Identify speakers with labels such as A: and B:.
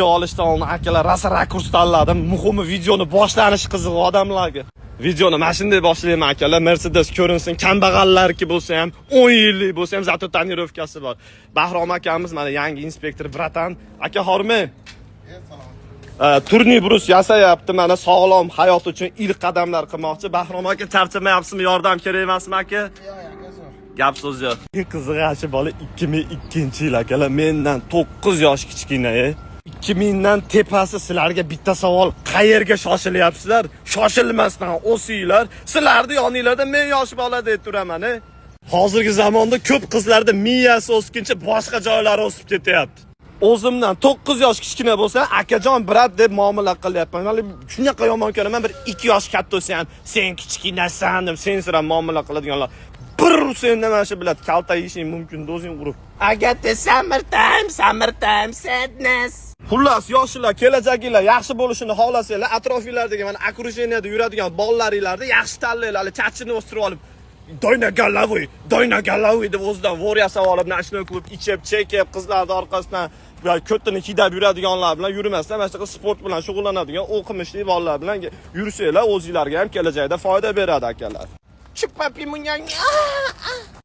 A: olishdan oldin akalar rosa rakurs tanladim. Muhimi videoni boshlanishi qiziq odamlarga. Videoni mana shunday boshlayman akalar. Mercedes ko'rinsin, kambag'allarki bo'lsa ham, 10 yillik bo'lsa ham zato tonirovkasi bor. Bahrom akamiz mana yangi inspektor bratan. Aka hormi? Turniy brus yasayapti, mana sog'lom hayot uchun ilk qadamlar qilmoqchi. Bahrom aka charchamayapsizmi? Yordam kerak emasmi aka? Gap so'z yo'q. Qizig'ashi bola 2002-yil akalar, mendan 9 yosh kichkina. 2000 dan tepasi sizlarga bitta savol, qayerga shoshilyapsizlar? Shoshilmasdan o'singlar. Sizlarni yoninglarda men yosh bola deb turaman. Hozirgi zamonda ko'p qizlarda miyasi o'skincha boshqa joylari o'sib ketyapti. O'zimdan 9 yosh kichkina bo'lsa, akajon, brat deb muomala qilyapman. Mana shunaqa yomon ko'raman, bir 2 yosh katta bo'lsa, sen kichkinasan deb sen sira muomala qiladiganlar. Bir senda mana shu biladi, kalta yeyishing mumkin, o'zing urib. Agate summertime, sadness. Xullas, yoshlar, kelajagilar yaxshi bo'lishini xohlasanglar, atrofinglardagi mana окружениеda yuradigan bolalaringlarni yaxshi tanlaylar, chachini o'stirib olib, doyna galaviy deb o'zidan vor yasab olib, nashni klub ichib, chekib, qizlarning orqasidan ko'tini kidab yuradiganlar bilan yurmasdan, mana shu sport bilan shug'ullanadigan o'qimishli bolalar bilan yursanglar, o'zingizlarga ham kelajakda foyda beradi akalar. Chupapi munyang.